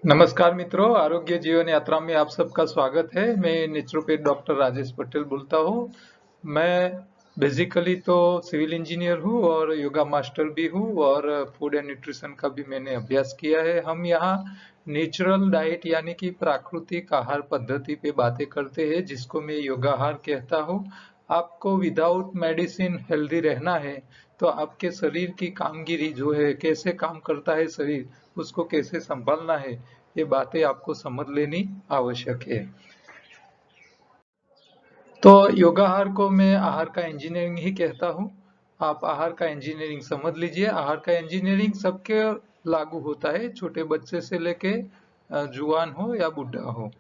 नमस्कार मित्रों, आरोग्य जीवन यात्रा में आप सबका स्वागत है। मैं नेचुरोपैथ डॉक्टर राजेश पटेल बोलता हूँ। मैं बेसिकली तो सिविल इंजीनियर हूँ और योगा मास्टर भी हूँ और फूड एंड न्यूट्रिशन का भी मैंने अभ्यास किया है। हम यहाँ नेचुरल डाइट यानी कि प्राकृतिक आहार पद्धति पे बातें करते हैं, जिसको मैं योगाहार कहता हूँ। आपको विदाउट मेडिसिन हेल्दी रहना है तो आपके शरीर की कामगिरी जो है, कैसे काम करता है शरीर, उसको कैसे संभालना है, ये बातें आपको समझ लेनी आवश्यक है। तो योगाहार को मैं आहार का इंजीनियरिंग ही कहता हूँ। आप आहार का इंजीनियरिंग समझ लीजिए। आहार का इंजीनियरिंग सबके लागू होता है, छोटे बच्चे से लेके जुआन हो या बुढ़ा हो,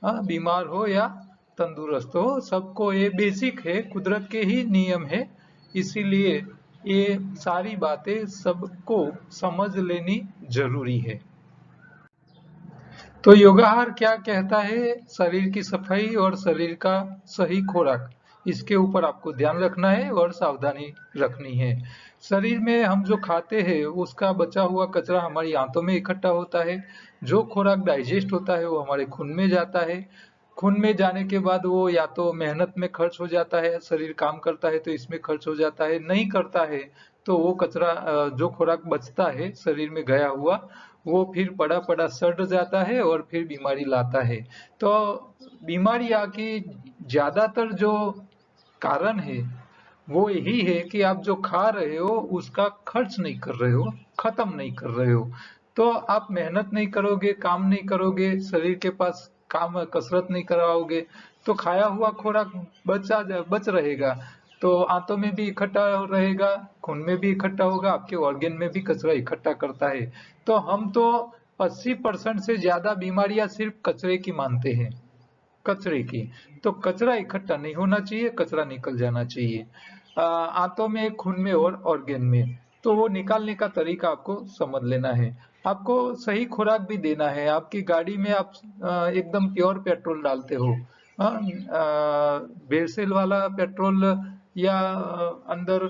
बीमार हो या तंदुरुस्त हो, सबको ये बेसिक है, कुदरत के ही नियम है। इसीलिए ये सारी बातें सबको समझ लेनी जरूरी है। तो योगाहार क्या कहता है? शरीर की सफाई और शरीर का सही खुराक, इसके ऊपर आपको ध्यान रखना है और सावधानी रखनी है। शरीर में हम जो खाते हैं उसका बचा हुआ कचरा हमारी आंतों में इकट्ठा होता है। जो खुराक डाइजेस्ट होता है वो हमारे खून में जाता है। खून में जाने के बाद वो या तो मेहनत में खर्च हो जाता है, शरीर काम करता है तो इसमें खर्च हो जाता है, नहीं करता है तो वो कचरा, जो खुराक बचता है शरीर में गया हुआ, वो फिर पड़ा पड़ा सड़ जाता है और फिर बीमारी लाता है। तो बीमारियां की ज्यादातर जो कारण है वो यही है कि आप जो खा रहे हो उसका खर्च नहीं कर रहे हो, खत्म नहीं कर रहे हो। तो आप मेहनत नहीं करोगे, काम नहीं करोगे, शरीर के पास काम कसरत नहीं कराओगे, तो खाया हुआ खुराक बच रहेगा, तो आंतों में भी इकट्ठा रहेगा, खून में भी इकट्ठा होगा, आपके ऑर्गन में भी कचरा इकट्ठा करता है। तो हम तो 80% से ज्यादा बीमारियां सिर्फ कचरे की मानते हैं, कचरे की। तो कचरा इकट्ठा नहीं होना चाहिए, कचरा निकल जाना चाहिए आंतों में, खून में और ऑर्गन में। तो वो निकालने का तरीका आपको समझ लेना है। आपको सही खुराक भी देना है। आपकी गाड़ी में आप एकदम प्योर पेट्रोल डालते हो, भेड़सेल वाला पेट्रोल या अंदर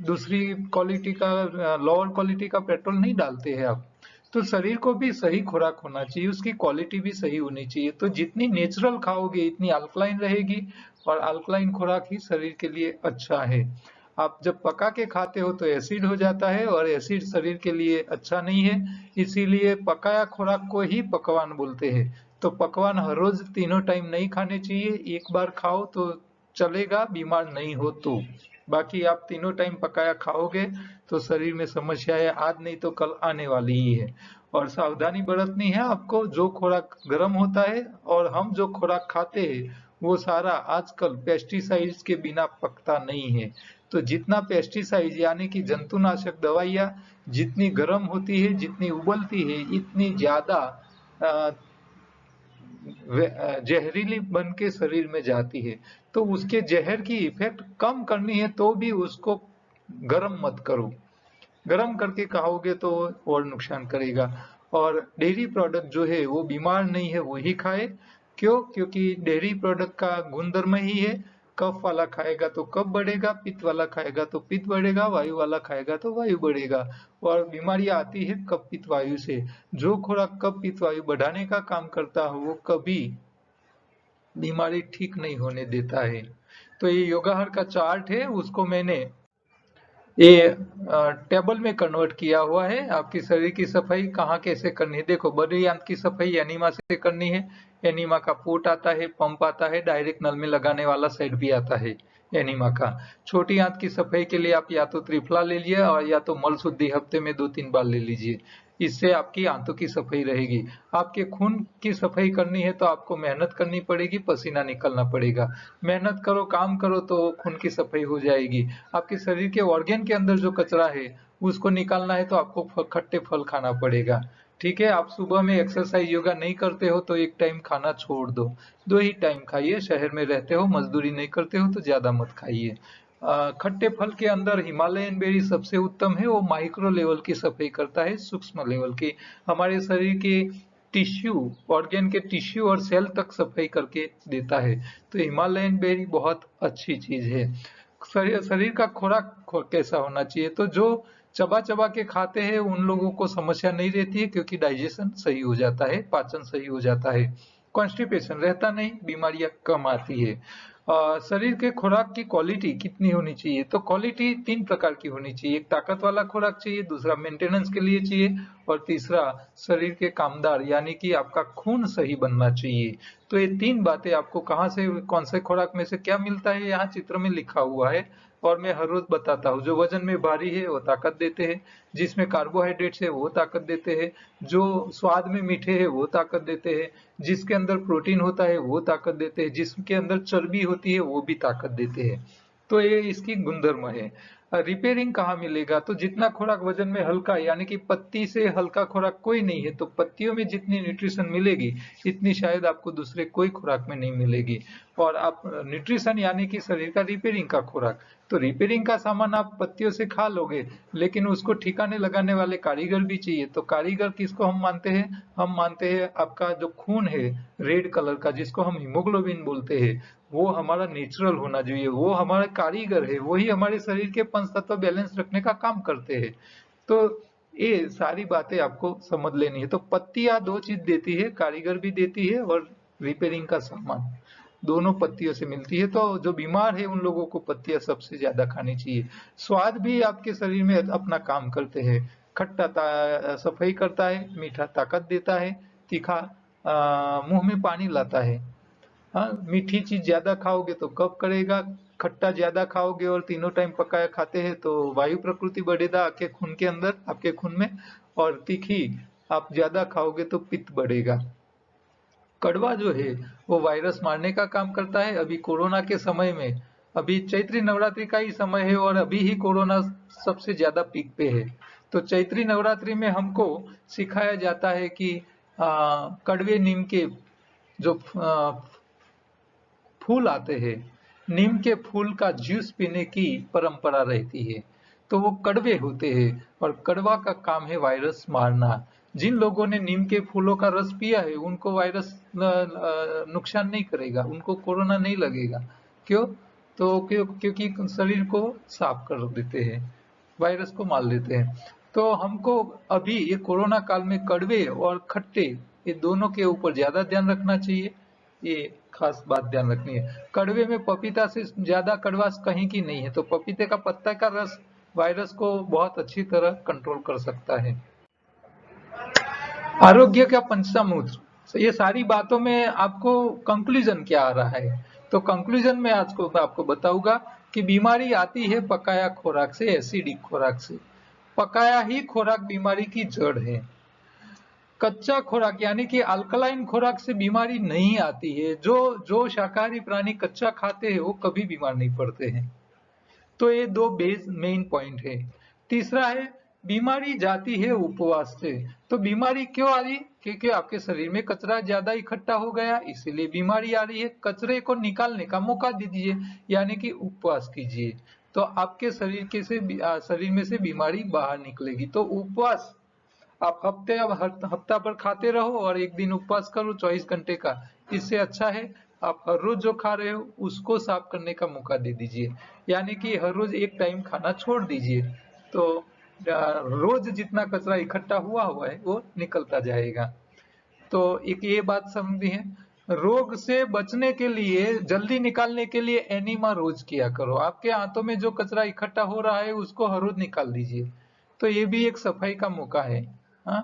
दूसरी क्वालिटी का, लोअर क्वालिटी का पेट्रोल नहीं डालते हैं आप। तो शरीर को भी सही खुराक होना चाहिए, उसकी क्वालिटी भी सही होनी चाहिए। तो जितनी नेचुरल खाओगे इतनी अल्कलाइन रहेगी, और अल्कलाइन खुराक ही शरीर के लिए अच्छा है। आप जब पका के खाते हो तो एसिड हो जाता है, और एसिड शरीर के लिए अच्छा नहीं है। इसीलिए पकाया खुराक को ही पकवान बोलते हैं। तो पकवान हर रोज तीनों टाइम नहीं खाने चाहिए, एक बार खाओ तो चलेगा, बीमार नहीं हो तो। बाकी आप तीनों टाइम पकाया खाओगे तो शरीर में समस्याएं आज नहीं तो कल आने वाली ही है। और सावधानी बरतनी है आपको। जो खुराक गर्म होता है और हम जो खुराक खाते हैं वो सारा आजकल पेस्टिसाइड्स के बिना पकता नहीं है। तो जितना पेस्टिसाइड यानी कि जंतुनाशक दवाइयाँ जितनी गर्म होती है, जितनी उबलती है, इतनी ज्यादा जहरीली बन के शरीर में जाती है। तो उसके जहर की इफेक्ट कम करनी है तो भी उसको गर्म मत करो। गर्म करके खाओगे तो और नुकसान करेगा। और डेयरी प्रोडक्ट जो है वो बीमार नहीं है, वही खाए। क्यों? क्योंकि डेयरी प्रोडक्ट का गुणधर्म ही है, कफ वाला खाएगा तो कफ बढ़ेगा, पित्त वाला खाएगा तो पित्त बढ़ेगा, वायु वाला खाएगा तो वायु बढ़ेगा। और बीमारियां आती है कफ पित्त वायु से। जो खुराक कफ पित्त वायु बढ़ाने का काम करता हो वो कभी बीमारी ठीक नहीं होने देता है। तो ये योगाहार का चार्ट है, उसको मैंने ये टेबल में कन्वर्ट किया हुआ है। आपकी शरीर की सफाई कहाँ कैसे करनी है, देखो, बड़ी आंत की सफाई एनीमा से करनी है। एनीमा का पोट आता है, पंप आता है, डायरेक्ट नल में लगाने वाला सेट भी आता है एनीमा का। छोटी आंत की सफाई के लिए आप या तो त्रिफला ले लीजिए और या तो मल शुद्धि हफ्ते में 2-3 बार ले लीजिए। इससे आपकी आंतों की सफाई रहेगी। आपके खून की सफाई करनी है तो आपको मेहनत करनी पड़ेगी, पसीना निकलना पड़ेगा। मेहनत करो, काम करो तो खून की सफाई हो जाएगी। आपके शरीर के ऑर्गन के अंदर जो कचरा है उसको निकालना है तो आपको खट्टे फल खाना पड़ेगा। ठीक है? आप सुबह में एक्सरसाइज योगा नहीं करते हो तो एक टाइम खाना छोड़ दो, 2 ही टाइम खाइए। शहर में रहते हो, मजदूरी नहीं करते हो तो ज्यादा मत खाइए। खट्टे फल के अंदर हिमालयन बेरी सबसे उत्तम है। वो माइक्रो लेवल की सफाई करता है, सूक्ष्म लेवल की, हमारे शरीर के टिश्यू, ऑर्गन के टिश्यू और सेल तक सफाई करके देता है। तो हिमालयन बेरी बहुत अच्छी चीज है। शरीर का खुराक कैसा होना चाहिए? तो जो चबा चबा के खाते हैं उन लोगों को समस्या नहीं रहती है, क्योंकि डाइजेशन सही हो जाता है, पाचन सही हो जाता है, कॉन्स्टिपेशन रहता नहीं, बीमारियां कम आती है। शरीर के खुराक की क्वालिटी कितनी होनी चाहिए? तो क्वालिटी 3 प्रकार की होनी चाहिए। एक ताकत वाला खुराक चाहिए, दूसरा मेंटेनेंस के लिए चाहिए, और तीसरा शरीर के कामदार यानी कि आपका खून सही बनना चाहिए। तो ये 3 बातें आपको कहाँ से, कौन से खुराक में से क्या मिलता है, यहाँ चित्र में लिखा हुआ है और मैं हर रोज बताता हूँ। जो वजन में भारी है वो ताकत देते हैं, जिसमें कार्बोहाइड्रेट्स है वो ताकत देते हैं, जो स्वाद में मीठे है वो ताकत देते हैं, जिसके अंदर प्रोटीन होता है वो ताकत देते हैं, जिसके अंदर चर्बी होती है वो भी ताकत देते हैं। तो ये इसकी गुणधर्म है। रिपेयरिंग कहाँ मिलेगा? तो जितना खुराक वजन में हल्का यानी कि पत्ती से हल्का खुराक कोई नहीं है, तो पत्तियों में जितनी न्यूट्रिशन मिलेगी इतनी शायद आपको दूसरे कोई खुराक में नहीं मिलेगी। और आप न्यूट्रिशन यानी कि शरीर का रिपेयरिंग का खुराक, तो रिपेयरिंग का सामान आप पत्तियों से खा लोगे, लेकिन उसको ठिकाने लगाने वाले कारीगर भी चाहिए। तो कारीगर किसको हम मानते हैं? हम मानते हैं आपका जो खून है रेड कलर का, जिसको हम हीमोग्लोबिन बोलते हैं, वो हमारा नेचुरल होना चाहिए, वो हमारा कारीगर है, वही हमारे शरीर के पंच तत्व बैलेंस रखने का काम करते हैं। तो ये सारी बातें आपको समझ लेनी है। तो पत्तियां 2 चीज देती है, कारीगर भी देती है और रिपेयरिंग का सामान, दोनों पत्तियों से मिलती है। तो जो बीमार है उन लोगों को पत्तियां सबसे ज्यादा खानी चाहिए। स्वाद भी आपके शरीर में अपना काम करते हैं। खट्टा सफाई करता है, मीठा ताकत देता है, तीखा मुंह में पानी लाता है। हाँ, मीठी चीज ज्यादा खाओगे तो कफ करेगा, खट्टा ज्यादा खाओगे और तीनों टाइम पकाया खाते हैं तो वायु प्रकृति बढ़ेगा आपके खून के अंदर, आपके खून में, और तीखी आप ज्यादा खाओगे तो पित्त बढ़ेगा। कड़वा जो है वो वायरस मारने का काम करता है। अभी कोरोना के समय में, अभी चैत्री नवरात्रि का ही समय है और अभी ही कोरोना सबसे ज्यादा पीक पे है। तो चैत्री नवरात्रि में हमको सिखाया जाता है कि कड़वे नीम के जो फूल आते हैं, नीम के फूल का जूस पीने की परंपरा रहती है। तो वो कड़वे होते हैं और कड़वा का काम है वायरस मारना। जिन लोगों ने नीम के फूलों का रस पिया है उनको वायरस नुकसान नहीं करेगा, उनको कोरोना नहीं लगेगा। क्यों? तो क्योंकि शरीर को साफ कर देते हैं, वायरस को मार देते हैं। तो हमको अभी ये कोरोना काल में कड़वे और खट्टे ये दोनों के ऊपर ज्यादा ध्यान रखना चाहिए। ये खास बात ध्यान रखनी है। कड़वे में पपीता से ज्यादा कड़वास कहीं की नहीं है। तो पपीते का पत्ता का रस वायरस को बहुत अच्छी तरह कंट्रोल कर सकता है। आरोग्य का पंचामृत, तो ये सारी बातों में आपको कंक्लूजन क्या आ रहा है? तो कंक्लूजन में आज को आपको बताऊंगा कि बीमारी आती है पकाया खुराक से, एसिडिक खुराक से। पकाया ही खुराक बीमारी की जड़ है। कच्चा खुराक यानी कि अल्कलाइन खुराक से बीमारी नहीं आती है। जो जो शाकाहारी प्राणी कच्चा खाते हैं वो कभी बीमार नहीं पड़ते हैं। तो ये 2 बेस मेन पॉइंट है। तीसरा है बीमारी जाती है उपवास से। तो बीमारी क्यों आ रही? क्योंकि आपके शरीर में कचरा ज्यादा इकट्ठा हो गया, इसीलिए बीमारी आ रही है। कचरे को निकालने का मौका दीजिए, यानी कि उपवास कीजिए, तो आपके शरीर में से बीमारी बाहर निकलेगी। तो उपवास आप हफ्ता भर खाते रहो और एक दिन उपवास करो 24 घंटे का। इससे अच्छा है आप हर रोज जो खा रहे हो उसको साफ करने का मौका दे दीजिए, यानी कि हर रोज एक टाइम खाना छोड़ दीजिए। तो रोज जितना कचरा इकट्ठा हुआ हुआ है वो निकलता जाएगा। तो एक ये बात समझी है। रोग से बचने के लिए, जल्दी निकालने के लिए एनिमा रोज किया करो। आपके हाथों में जो कचरा इकट्ठा हो रहा है उसको हर रोज निकाल दीजिए। तो ये भी एक सफाई का मौका है। हाँ,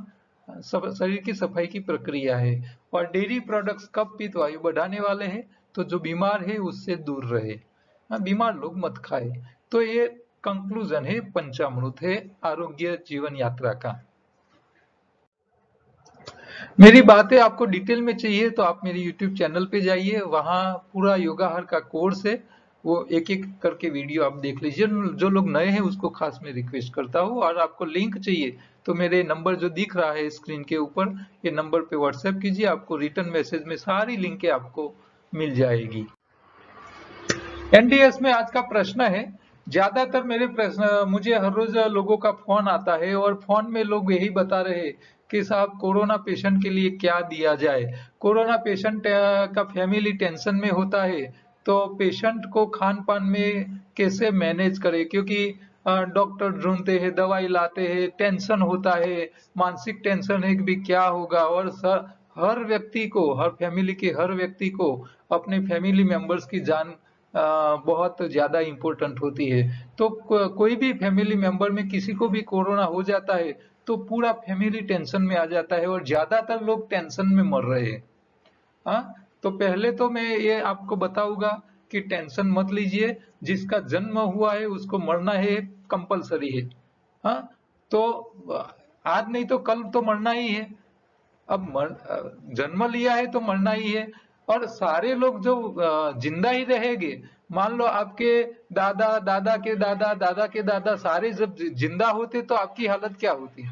शरीर की सफाई की प्रक्रिया है। और डेयरी प्रोडक्ट्स कफ पित्त वायु बढ़ाने वाले हैं, तो जो बीमार है उससे दूर रहे। हाँ, बीमार लोग मत खाए। तो ये कंक्लूजन है, पंचामृत है आरोग्य जीवन यात्रा का। मेरी बातें आपको डिटेल में चाहिए तो आप मेरे YouTube चैनल पे जाइए, वहाँ पूरा योगाहार का कोर्स है, वो एक एक करके वीडियो आप देख लीजिए। जो लोग नए हैं उसको खास मैं रिक्वेस्ट करता हूँ। और आपको लिंक चाहिए तो मेरे नंबर जो दिख रहा है स्क्रीन के ऊपर, ये नंबर पे व्हाट्सएप कीजिए, आपको रिटर्न मैसेज में सारी लिंकें आपको मिल जाएगी। एनडीएस में आज का प्रश्न है, ज्यादातर मेरे प्रश्न, मुझे हर रोज लोगों का फोन आता है और फोन में लोग यही बता रहे हैं कि साहब कोरोना पेशेंट के लिए क्या दिया जाए। कोरोना पेशेंट का फैमिली टेंशन में होता है, तो पेशेंट को खान पान में कैसे मैनेज करे, क्योंकि डॉक्टर ढूंढते हैं, दवाई लाते हैं, टेंशन होता है, मानसिक टेंशन है कि भी क्या होगा। और हर व्यक्ति को, हर फैमिली के हर व्यक्ति को अपने फैमिली मेंबर्स की जान बहुत ज्यादा इम्पोर्टेंट होती है। तो कोई भी फैमिली मेंबर में किसी को भी कोरोना हो जाता है तो पूरा फैमिली टेंशन में आ जाता है और ज्यादातर लोग टेंशन में मर रहे हैं। हाँ, तो पहले तो मैं ये आपको बताऊंगा कि टेंशन मत लीजिए, जिसका जन्म हुआ है उसको मरना है, कंपलसरी है। हाँ, तो आज नहीं तो कल तो मरना ही है। अब जन्म लिया है तो मरना ही है। और सारे लोग जो जिंदा ही रहेंगे, मान लो आपके दादा, दादा के दादा, दादा के दादा सारे जब जिंदा होते तो आपकी हालत क्या होती।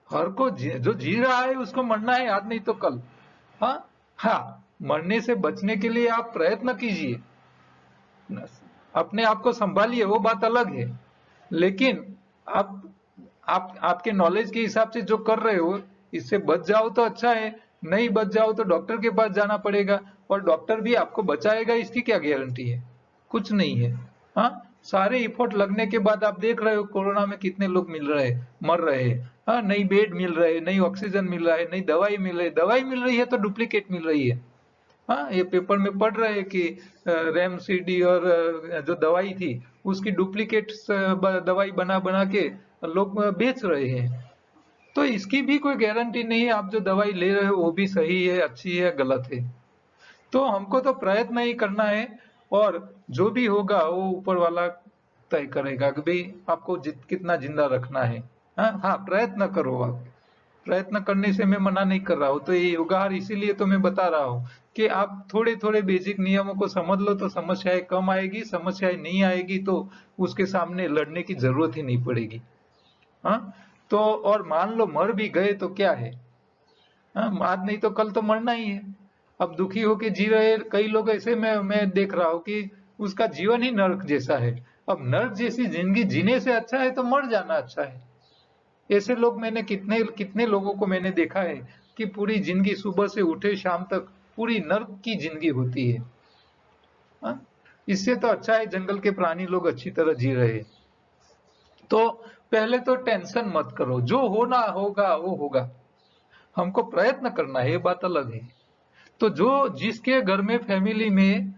हर को जो जी रहा है उसको मरना है, आज नहीं तो कल। हाँ, हाँ, मरने से बचने के लिए आप प्रयत्न कीजिए, अपने आप को संभालिए, वो बात अलग है। लेकिन आप आपके नॉलेज के हिसाब से जो कर रहे हो, इससे बच जाओ तो अच्छा है, नहीं बच जाओ तो डॉक्टर के पास जाना पड़ेगा। और डॉक्टर भी आपको बचाएगा इसकी क्या गारंटी है, कुछ नहीं है। हाँ, सारे एफर्ट लगने के बाद आप देख रहे हो कोरोना में कितने लोग मर रहे हैं। हाँ, नहीं बेड मिल रहे, नहीं ऑक्सीजन मिल रहा है, नहीं दवाई मिल रही, दवाई मिल रही है तो डुप्लीकेट मिल रही है। हाँ, ये पेपर में पढ़ रहे हैं कि रेमसीडी और जो दवाई थी उसकी डुप्लीकेट दवाई बना बना के लोग बेच रहे हैं। तो इसकी भी कोई गारंटी नहीं है आप जो दवाई ले रहे हो वो भी सही है, अच्छी है, गलत है। तो हमको तो प्रयत्न ही करना है, और जो भी होगा वो ऊपर वाला तय करेगा कि भाई आपको कितना जिंदा रखना है। हाँ, हाँ, प्रयत्न करो आप। प्रयत्न करने से मैं मना नहीं कर रहा हूँ, तो ये योगाहार इसीलिए तो मैं बता रहा हूँ कि आप थोड़े थोड़े बेसिक नियमों को समझ लो तो समस्याएं कम आएगी, समस्याएं नहीं आएगी तो उसके सामने लड़ने की जरूरत ही नहीं पड़ेगी। हाँ, तो और मान लो मर भी गए तो क्या है। हाँ, आज नहीं तो कल तो मरना ही है। अब दुखी होके जी रहे कई लोग ऐसे मैं देख रहा हूँ कि उसका जीवन ही नर्क जैसा है। अब नर्क जैसी जिंदगी जीने से अच्छा है तो मर जाना अच्छा है। ऐसे लोग मैंने कितने कितने लोगों को मैंने देखा है कि पूरी जिंदगी सुबह से उठे शाम तक पूरी नर्क की जिंदगी होती है। हाँ? इससे तो अच्छा है जंगल के प्राणी लोग अच्छी तरह जी रहे हैं। तो पहले तो टेंशन मत करो, जो होना होगा वो होगा, हमको प्रयत्न करना है, ये बात अलग है। तो जो जिसके घर में फैमिली में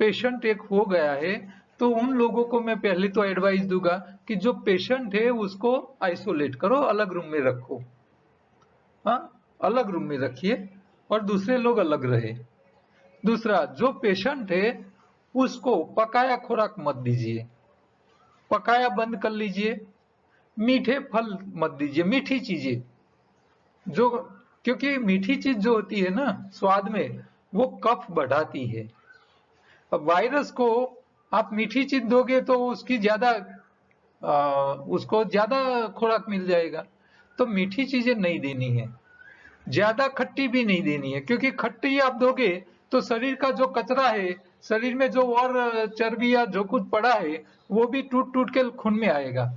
पेशेंट एक हो गया है, तो उन लोगों को मैं पहले तो एडवाइस दूंगा कि जो पेशेंट है उसको आइसोलेट करो, अलग रूम में रखो। हाँ, अलग रूम में रखिए और दूसरे लोग अलग रहे। दूसरा, जो पेशेंट है उसको पकाया खुराक मत दीजिए, पकाया बंद कर लीजिए। मीठे फल मत दीजिए, मीठी चीजें जो, क्योंकि मीठी चीज जो होती है ना स्वाद में, वो कफ बढ़ाती है। अब वायरस को आप मीठी चीज दोगे तो उसकी ज्यादा उसको ज्यादा खुराक मिल जाएगा। तो मीठी चीजें नहीं देनी है, ज्यादा खट्टी भी नहीं देनी है, क्योंकि खट्टी आप दोगे तो शरीर का जो कचरा है, शरीर में जो और चर्बी या जो कुछ पड़ा है वो भी टूट टूट के खून में आएगा।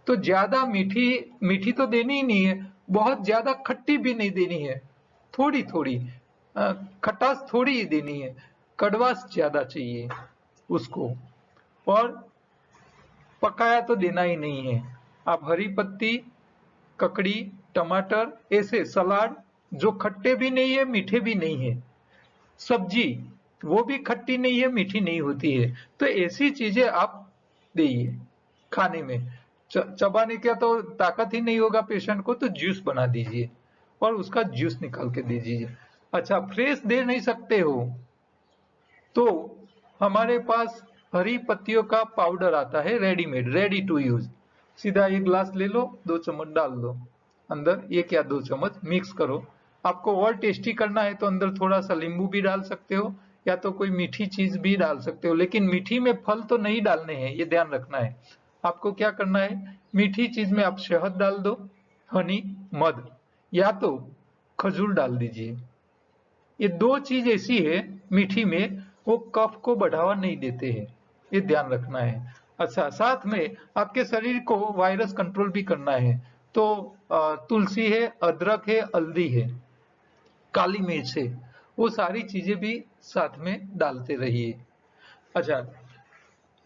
तो ज्यादा मीठी मीठी तो देनी ही नहीं है, बहुत ज्यादा खट्टी भी नहीं देनी है, थोड़ी थोड़ी खटास थोड़ी ही देनी है, कड़वास ज्यादा चाहिए उसको। और पकाया तो देना ही नहीं है। आप हरी पत्ती, ककड़ी, टमाटर, ऐसे सलाद जो खट्टे भी नहीं है मीठे भी नहीं है, सब्जी वो भी खट्टी नहीं है मीठी नहीं होती है, तो ऐसी चीजें आप दीजिए खाने में। चबाने का तो ताकत ही नहीं होगा पेशेंट को, तो जूस बना दीजिए और उसका जूस निकाल के दीजिए। अच्छा, फ्रेश दे नहीं सकते हो तो हमारे पास हरी पत्तियों का पाउडर आता है रेडीमेड, रेडी टू यूज। सीधा एक गिलास ले लो, 2 चम्मच डाल दो अंदर, 1 या 2 चम्मच मिक्स करो। आपको और टेस्टी करना है तो अंदर थोड़ा सा नींबू भी डाल सकते हो, या तो कोई मीठी चीज भी डाल सकते हो, लेकिन मीठी में फल तो नहीं डालने हैं, ये ध्यान रखना है। आपको क्या करना है, मीठी चीज में आप शहद डाल दो, हनी, मध, या तो खजूर डाल दीजिए। ये 2 चीज ऐसी है मीठी में, वो कफ को बढ़ावा नहीं देते हैं, ये ध्यान रखना है। अच्छा, साथ में आपके शरीर को वायरस कंट्रोल भी करना है, तो तुलसी है, अदरक है, हल्दी है, काली मिर्च है, वो सारी चीजें भी साथ में डालते रहिए। अच्छा,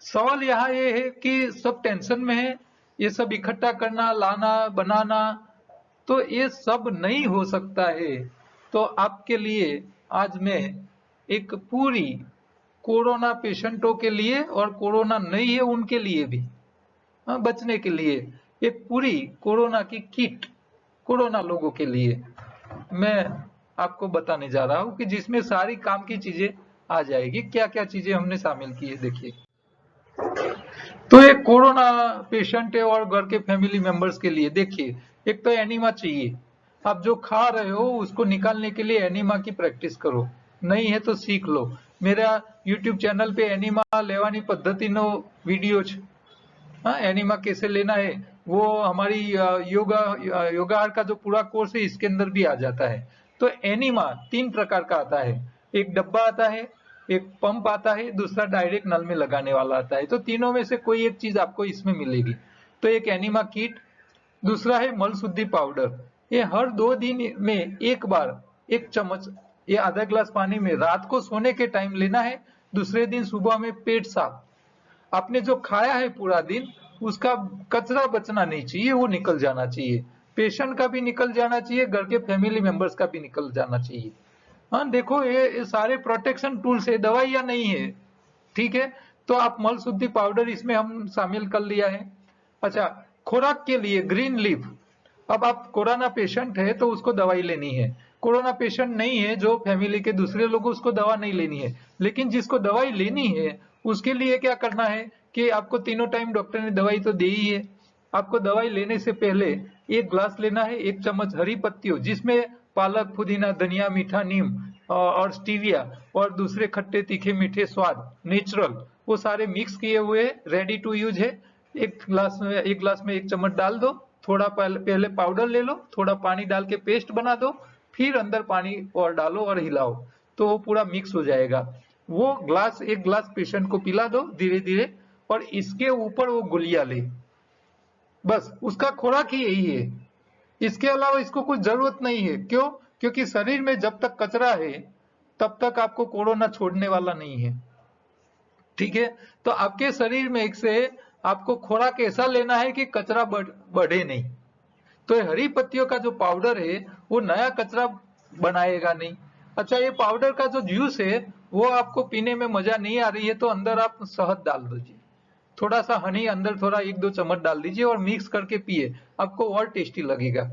सवाल यहाँ ये है कि सब टेंशन में है, ये सब इकट्ठा करना, लाना, बनाना, तो ये सब नहीं हो सकता है। तो आपके लिए आज मैं एक पूरी कोरोना पेशेंटों के लिए और कोरोना नहीं है उनके लिए भी, बचने के लिए एक पूरी कोरोना की किट कोरोना लोगों के लिए मैं आपको बताने जा रहा हूँ कि जिसमें सारी काम की चीजें आ जाएगी। क्या क्या चीजें हमने शामिल की है देखिए। तो एक कोरोना पेशेंट है और घर के फैमिली मेंबर्स के लिए देखिए, एक तो एनीमा चाहिए। आप जो खा रहे हो उसको निकालने के लिए एनीमा की प्रैक्टिस करो, नहीं है तो सीख लो। मेरा यूट्यूब चैनल पे एनीमा लेवानी पद्धतिनो वीडियो છે। हाँ, एनीमा कैसे लेना है वो हमारी योगा का जो पूरा कोर्स है इसके अंदर भी आ जाता है। तो एनीमा 3 प्रकार का आता है, एक डब्बा आता है, एक पंप आता है, दूसरा डायरेक्ट नल में लगाने वाला आता है। तो तीनों में से कोई एक चीज आपको इसमें मिलेगी। तो एक एनीमा किट, दूसरा है मल शुद्धि पाउडर। ये हर 2 दिन में एक बार 1 चम्मच, ये आधा ग्लास पानी में रात को सोने के टाइम लेना है। दूसरे दिन सुबह में पेट साफ, आपने जो खाया है पूरा दिन उसका कचरा बचना नहीं चाहिए, वो निकल जाना चाहिए। पेशेंट का भी निकल जाना चाहिए, घर के फैमिली मेंबर्स का भी निकल जाना चाहिए। हाँ देखो, ये सारे प्रोटेक्शन टूल्स है, दवाइयां नहीं है, ठीक है। तो आप मल शुद्धि पाउडर इसमें हम शामिल कर लिया है। अच्छा, खुराक के लिए ग्रीन लीफ। अब आप कोरोना पेशेंट है तो उसको दवाई लेनी है, कोरोना पेशेंट नहीं है जो फैमिली के दूसरे लोग उसको दवा नहीं लेनी है। लेकिन जिसको दवाई लेनी है उसके लिए क्या करना है कि आपको तीनों टाइम डॉक्टर ने दवाई तो दी ही है। आपको दवाई लेने से पहले 1 ग्लास लेना है, 1 चम्मच हरी पत्तियों जिसमें पालक, पुदीना, धनिया, मीठा नीम और स्टीविया और दूसरे खट्टे तीखे मीठे स्वाद नेचुरल, वो सारे मिक्स किए हुए रेडी टू यूज है। 1 ग्लास में 1 चम्मच डाल दो, थोड़ा पहले पाउडर ले लो, थोड़ा पानी डाल के पेस्ट बना दो, फिर अंदर पानी और डालो और हिलाओ, तो वो पूरा मिक्स हो जाएगा। वो 1 ग्लास पेशेंट को पिला दो धीरे धीरे, और इसके ऊपर वो गुलिया ले, बस उसका खुराक ही यही है। इसके अलावा इसको कुछ जरूरत नहीं है। क्यों? क्योंकि शरीर में जब तक कचरा है तब तक आपको कोरोना छोड़ने वाला नहीं है, ठीक है। तो आपके शरीर में एक से आपको खुराक ऐसा लेना है कि कचरा बढ़े नहीं। तो ये हरी पत्तियों का जो पाउडर है वो नया कचरा बनाएगा नहीं। अच्छा, ये पाउडर का जो जूस है वो आपको पीने में मजा नहीं आ रही है तो अंदर आप शहद डाल दीजिए, थोड़ा सा हनी अंदर थोड़ा 1-2 चम्मच डाल दीजिए और मिक्स करके पिए, आपको और टेस्टी लगेगा।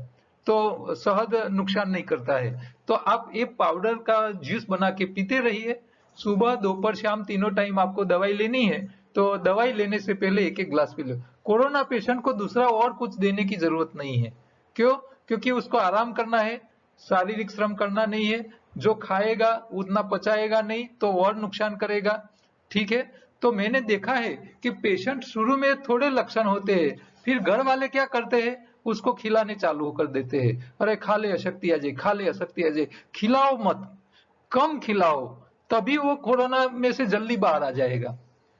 तो शहद नुकसान नहीं करता है। तो आप ये पाउडर का जूस बना के पीते रहिए, सुबह दोपहर शाम तीनों टाइम। आपको दवाई लेनी है तो दवाई लेने से पहले 1-1 glass P low. Corona patient को दूसरा और कुछ देने की जरूरत नहीं है। क्यों? क्योंकि उसको आराम करना है, शारीरिक श्रम करना नहीं है। जो खाएगा उतना पचाएगा नहीं तो और नुकसान करेगा, ठीक है। तो मैंने देखा है कि पेशेंट शुरू में थोड़े लक्षण होते हैं, फिर घर वाले क्या करते हैं, उसको खिलाने चालू कर देते हैं। अरे खा ले अशक्ति आ जाए, खा ले अशक्ति आ जाए। खिलाओ मत, कम खिलाओ, तभी वो कोरोना में से जल्दी बाहर आ जाएगा।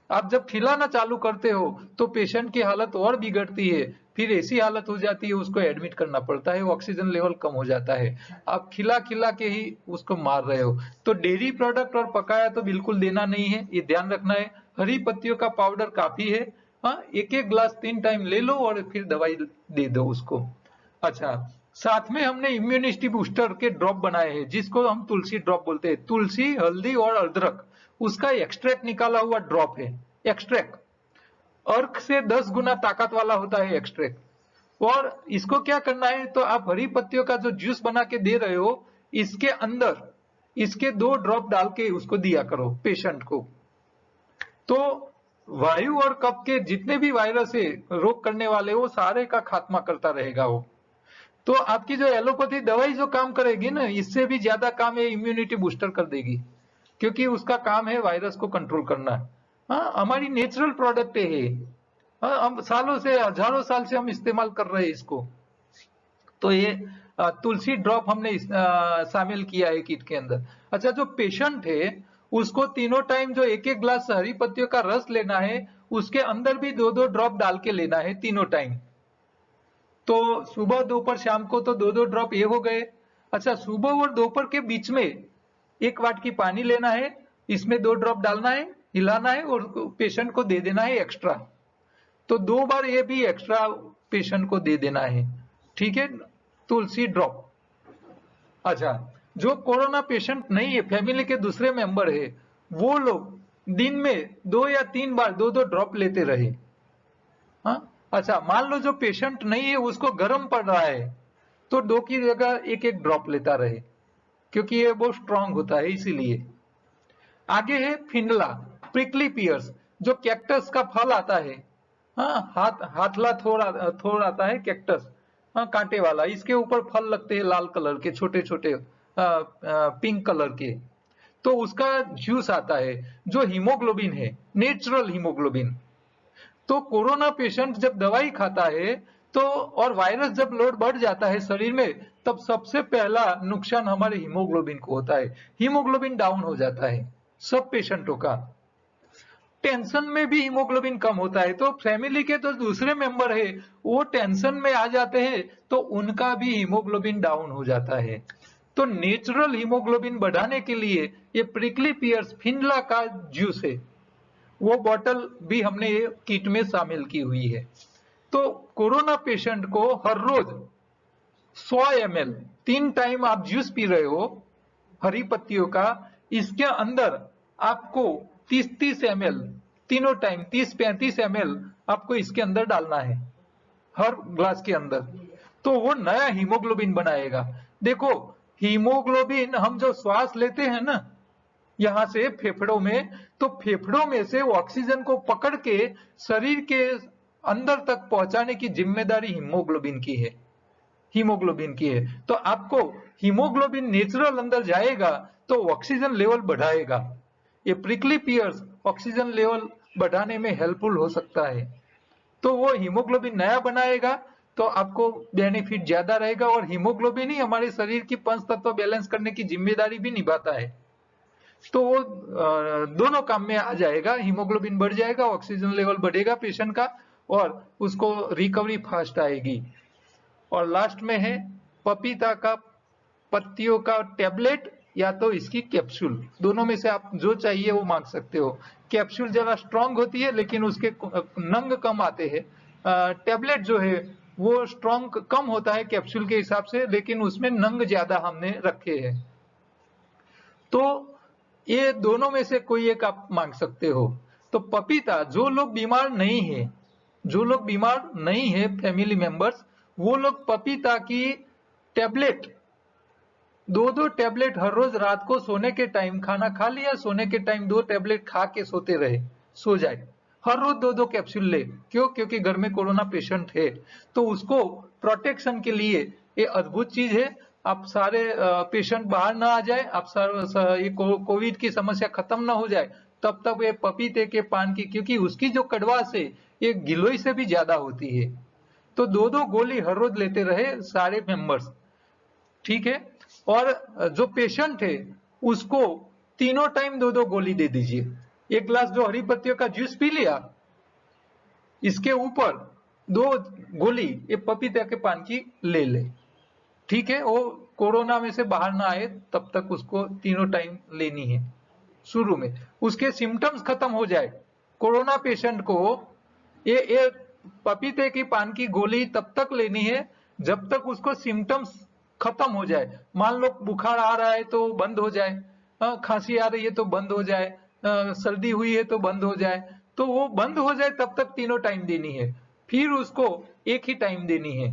आप जब खिलाना चालू करते हो तो पेशेंट की हालत और बिगड़ती है, फिर ऐसी हालत हो जाती है उसको एडमिट करना पड़ता है, ऑक्सीजन लेवल कम हो जाता है। आप खिला खिला के ही उसको मार रहे हो। तो डेयरी प्रोडक्ट और पकाया तो बिल्कुल देना नहीं है, ये ध्यान रखना है। हरी पत्तियों का पाउडर काफी है। हाँ, 1-1 ग्लास 3 टाइम ले लो और फिर दवाई दे दो उसको। अच्छा, साथ में हमने इम्यूनिटी बूस्टर के ड्रॉप बनाए हैं जिसको हम तुलसी ड्रॉप बोलते हैं। तुलसी, हल्दी और अदरक, उसका एक्सट्रैक्ट निकाला हुआ ड्रॉप है। एक्सट्रैक्ट अर्क से 10 गुना ताकत वाला होता है एक्सट्रैक्ट। और इसको क्या करना है, तो आप हरी पत्तियों का जो जूस बना के दे रहे हो इसके अंदर इसके 2 ड्रॉप डाल के उसको दिया करो पेशेंट को। तो वायु और कफ के जितने भी वायरस है रोग करने वाले, वो सारे का खात्मा करता रहेगा वो। तो आपकी जो एलोपैथी दवाई जो काम करेगी ना, इससे भी ज्यादा काम ये इम्यूनिटी बूस्टर कर देगी, क्योंकि उसका काम है वायरस को कंट्रोल करना। हाँ, हमारी नेचुरल प्रोडक्ट है ये। हाँ, हम सालों से, हजारों साल से हम इस्तेमाल कर रहे हैं इसको। तो ये तुलसी ड्रॉप हमने शामिल किया है किट के अंदर। अच्छा, जो पेशेंट है उसको तीनों टाइम जो 1-1 ग्लास हरी पत्तियों का रस लेना है, उसके अंदर भी 2-2 ड्रॉप डाल के लेना है तीनों टाइम। तो सुबह दोपहर शाम को तो 2-2 ड्रॉप ये हो गए। अच्छा, सुबह और दोपहर के बीच में 1 वाटकी पानी लेना है, इसमें 2 ड्रॉप डालना है, हिलाना है और पेशेंट को दे देना है एक्स्ट्रा। तो 2 बार ये भी एक्स्ट्रा पेशेंट को दे देना है, ठीक है, तुलसी ड्रॉप। अच्छा, जो कोरोना पेशेंट नहीं है, फैमिली के दूसरे मेंबर है, वो लोग दिन में 2 या 3 बार 2-2 ड्रॉप लेते रहे। हाँ, अच्छा, मान लो जो पेशेंट नहीं है उसको गर्म पड़ रहा है, तो 2 की जगह 1-1 ड्रॉप लेता रहे, क्योंकि ये बहुत स्ट्रांग होता है इसीलिए। आगे है फिंडला, प्रिकली पियर्स, जो कैक्टस का फल आता है। हाँ, हाथला थोड़ आता है कैक्टस, हाँ, कांटे वाला, इसके ऊपर फल लगते हैं लाल कलर के, छोटे छोटे पिंक कलर के। तो उसका जूस आता है, जो हीमोग्लोबिन है, नेचुरल हीमोग्लोबिन। तो कोरोना पेशेंट जब दवाई खाता है तो, और वायरस जब लोड बढ़ जाता है शरीर में, तब सबसे पहला नुकसान हमारे हीमोग्लोबिन को होता है। हीमोग्लोबिन डाउन हो जाता है सब पेशेंटों का। टेंशन में भी हीमोग्लोबिन कम होता है, तो फैमिली के तो दूसरे मेंबर है, वो टेंशन में आ जाते हैं तो उनका भी हीमोग्लोबिन डाउन हो जाता है। तो नेचुरल हीमोग्लोबिन बढ़ाने के लिए ये प्रिकली पियर्स फिंडला का जूस है, वो बोतल भी हमने ये किट में शामिल की हुई है। तो कोरोना पेशेंट को हर रोज 100 ml 3 टाइम आप जूस पी रहे हो हरी पत्तियों का, इसके अंदर आपको 30-30 ml तीनों टाइम 30-35 ml आपको इसके अंदर डालना है हर ग्लास के अंदर। तो वो नया हीमोग्लोबिन बनाएगा। देखो, हीमोग्लोबिन हम जो श्वास लेते हैं ना यहां से फेफड़ों में, तो फेफड़ों में से ऑक्सीजन को पकड़ के शरीर के अंदर तक पहुंचाने की जिम्मेदारी हीमोग्लोबिन की है, हीमोग्लोबिन की है। तो आपको हीमोग्लोबिन नेचुरल अंदर जाएगा तो ऑक्सीजन लेवल बढ़ाएगा। ये प्रिकली पियर्स ऑक्सीजन लेवल बढ़ाने में हेल्पफुल हो सकता है। तो वो हीमोग्लोबिन नया बनाएगा तो आपको बेनिफिट ज्यादा रहेगा, और हीमोग्लोबिन ही हमारे शरीर की पंच तत्व बैलेंस करने की जिम्मेदारी भी निभाता है। तो वो दोनों काम में आ जाएगा, हीमोग्लोबिन बढ़ जाएगा, ऑक्सीजन लेवल बढ़ेगा पेशेंट का, और उसको रिकवरी फास्ट आएगी। और लास्ट में है पपीता का पत्तियों का टैबलेट या तो इसकी कैप्सूल, दोनों में से आप जो चाहिए वो मांग सकते हो। कैप्सूल जरा स्ट्रांग होती है लेकिन उसके नंग कम आते हैं। टैबलेट जो है वो स्ट्रांग कम होता है कैप्सूल के हिसाब से, लेकिन उसमें नंग ज्यादा हमने रखे हैं। तो ये दोनों में से कोई एक आप मांग सकते हो। तो पपीता, जो लोग बीमार नहीं है, जो लोग बीमार नहीं है फैमिली मेंबर्स, वो लोग पपीता की टैबलेट 2-2 टैबलेट हर रोज रात को सोने के टाइम, खाना खा लिया सोने के टाइम 2 टैबलेट खा के सोते रहे, सो जाए। हर रोज 2-2 कैप्सूल ले, क्यों? क्योंकि घर में कोरोना पेशेंट है, तो उसको प्रोटेक्शन के लिए ये अद्भुत चीज है। आप सारे पेशेंट बाहर ना आ जाए, आप ये कोविड की समस्या खत्म ना हो जाए, तब तक ये पपीते के पान की, क्योंकि उसकी जो कड़वास है ये गिलोय से भी ज्यादा होती है। तो 2-2 गोली हर रोज लेते रहे सारे मेंबर्स, ठीक है। और जो पेशेंट है उसको तीनों टाइम 2-2 गोली दे दीजिए। एक ग्लास जो हरी पत्तियों का जूस पी लिया, इसके ऊपर 2 गोली ये पपीता के पान की ले ले, ठीक है। वो कोरोना में से बाहर ना आए तब तक उसको तीनों टाइम लेनी है शुरू में, उसके सिम्टम्स खत्म हो जाए। कोरोना पेशेंट को ये पपीते की पान की गोली तब तक लेनी है जब तक उसको सिम्टम्स खत्म हो जाए। मान लो बुखार आ रहा है तो बंद हो जाए, खांसी आ रही है तो बंद हो जाए, सर्दी हुई है तो बंद हो जाए, तो वो बंद हो जाए तब तक तीनों टाइम देनी है। फिर उसको एक ही टाइम देनी है,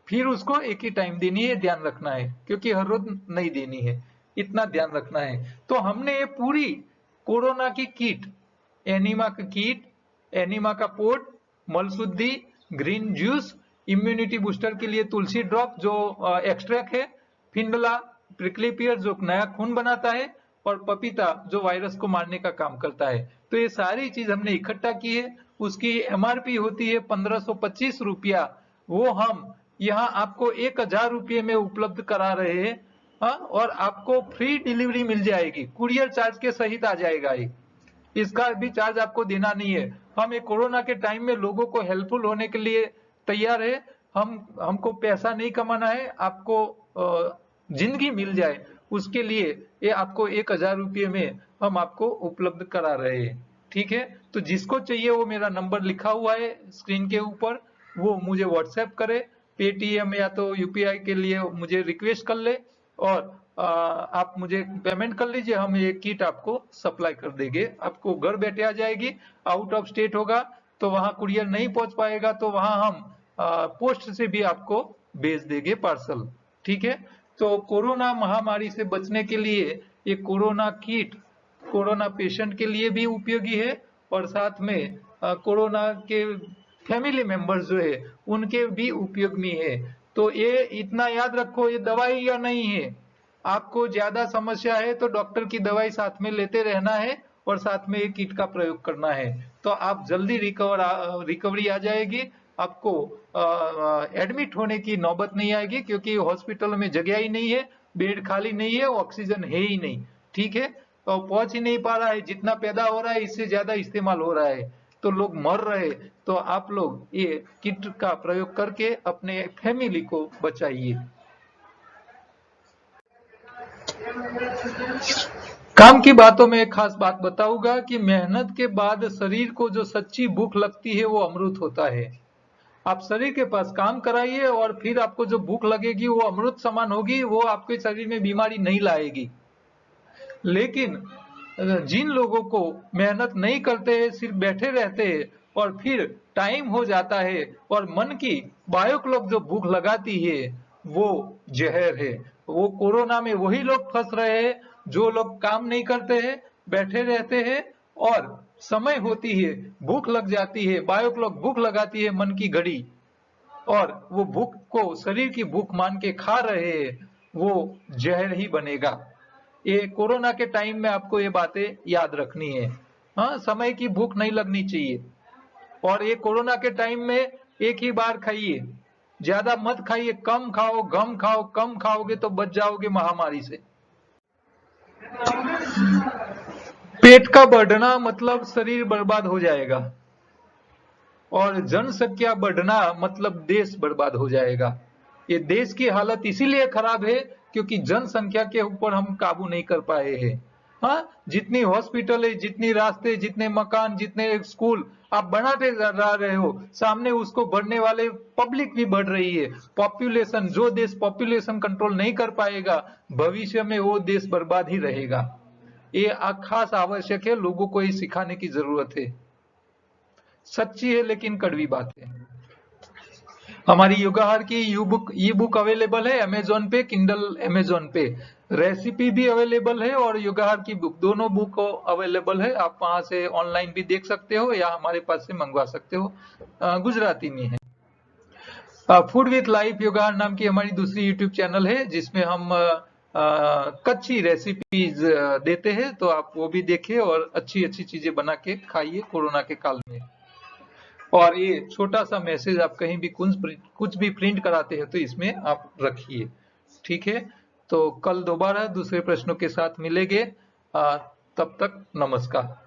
फिर उसको एक ही टाइम देनी है, ध्यान रखना है, क्योंकि हर रोज नहीं देनी है, इतना ध्यान रखना है। तो हमने ये पूरी कोरोना की किट, एनीमा की किट, एनीमा का पोट, मलशुद्धि, ग्रीन जूस, इम्यूनिटी बूस्टर के लिए तुलसी ड्रॉप जो एक्सट्रैक्ट है, फिंडला, प्रिकली पियर जो नया खून बनाता है, और पपीता जो वायरस को मारने का काम करता है। तो ये सारी चीज हमने इकट्ठा की है। उसकी एमआरपी होती है 1525 रुपया, वो हम यहाँ आपको 1000 रुपये में उपलब्ध करा रहे हैं। हाँ, और आपको फ्री डिलीवरी मिल जाएगी, कुरियर चार्ज के सहित आ जाएगा ये, इसका भी चार्ज आपको देना नहीं है। हम ये कोरोना के टाइम में लोगों को हेल्पफुल होने के लिए तैयार है। हमको पैसा नहीं कमाना है, आपको जिंदगी मिल जाए उसके लिए ये आपको 1000 रुपये में हम आपको उपलब्ध करा रहे हैं। ठीक है, तो जिसको चाहिए वो मेरा नंबर लिखा हुआ है स्क्रीन के ऊपर, वो मुझे व्हाट्सएप करे, पेटीएम या तो यूपीआई के लिए मुझे रिक्वेस्ट कर ले, और आप मुझे पेमेंट कर लीजिए, हम ये किट आपको सप्लाई कर देंगे, आपको घर बैठे आ जाएगी। आउट ऑफ स्टेट होगा तो वहां कुरियर नहीं पहुंच पाएगा, तो वहां हम पोस्ट से भी आपको भेज देंगे पार्सल। ठीक है, तो कोरोना महामारी से बचने के लिए ये कोरोना किट कोरोना पेशेंट के लिए भी उपयोगी है, और साथ में कोरोना के फैमिली मेंबर्स जो है उनके भी उपयोग में है। तो ये इतना याद रखो, ये दवाई या नहीं है। आपको ज्यादा समस्या है तो डॉक्टर की दवाई साथ में लेते रहना है, और साथ में ये किट का प्रयोग करना है, तो आप जल्दी रिकवरी आ जाएगी। आपको एडमिट होने की नौबत नहीं आएगी, क्योंकि हॉस्पिटल में जगह ही नहीं है, बेड खाली नहीं है, ऑक्सीजन है ही नहीं। ठीक है, तो पहुंच ही नहीं पा रहा है, जितना पैदा हो रहा है इससे ज्यादा इस्तेमाल हो रहा है, तो लोग मर रहे। तो आप लोग ये किट का प्रयोग करके अपने फैमिली को बचाइए। काम की बातों में एक खास बात बताऊंगा कि मेहनत के बाद शरीर को जो सच्ची भूख लगती है वो अमृत होता है। आप शरीर के पास काम कराइए और फिर आपको जो भूख लगेगी वो अमृत समान होगी, वो आपके शरीर में बीमारी नहीं लाएगी। लेकिन जिन लोगों को मेहनत नहीं करते हैं, सिर्फ बैठे रहते हैं, और फिर टाइम हो जाता है और मन की बायो क्लॉक जो भूख लगाती है वो जहर है। वो कोरोना में वही लोग फंस रहे हैं जो लोग काम नहीं करते हैं, बैठे रहते हैं, और समय होती है भूख लग जाती है, बायो क्लॉक भूख लगाती है मन की घड़ी, और वो भूख को शरीर की भूख मान के खा रहे हैं, वो जहर ही बनेगा। ये कोरोना के टाइम में आपको ये बातें याद रखनी है। हाँ, समय की भूख नहीं लगनी चाहिए, और ये कोरोना के टाइम में एक ही बार खाइए, ज्यादा मत खाइए, कम खाओ, गम खाओ, कम खाओगे तो बच जाओगे महामारी से। पेट का बढ़ना मतलब शरीर बर्बाद हो जाएगा, और जनसंख्या बढ़ना मतलब देश बर्बाद हो जाएगा। ये देश की हालत इसीलिए खराब है क्योंकि जनसंख्या के ऊपर हम काबू नहीं कर पाए हैं। हाँ, जितनी हॉस्पिटल है, जितनी रास्ते, जितने मकान, जितने स्कूल आप बनाते जा रहे हो, सामने उसको बढ़ने वाले पब्लिक भी बढ़ रही है। पॉपुलेशन, जो देश पॉपुलेशन कंट्रोल नहीं कर पाएगा भविष्य में वो देश बर्बाद ही रहेगा। ये खास आवश्यक है, लोगों को ये सिखाने की जरूरत है। सच्ची है लेकिन कड़वी बात है। हमारी योगाहार की ई बुक अवेलेबल है अमेजोन पे, किंडल अमेजोन पे, रेसिपी भी अवेलेबल है और योगाहार की बुक, दोनों बुक अवेलेबल है। आप वहां से ऑनलाइन भी देख सकते हो या हमारे पास से मंगवा सकते हो। गुजराती में है। फूड विथ लाइफ योगाहार नाम की हमारी दूसरी यूट्यूब चैनल है, जिसमें हम कच्ची रेसिपीज देते हैं, तो आप वो भी देखिए और अच्छी अच्छी चीजें बना के खाइए कोरोना के काल में। और ये छोटा सा मैसेज आप कहीं भी कुछ भी प्रिंट कराते हैं तो इसमें आप रखिए। ठीक है, तो कल दोबारा दूसरे प्रश्नों के साथ मिलेंगे। तब तक नमस्कार।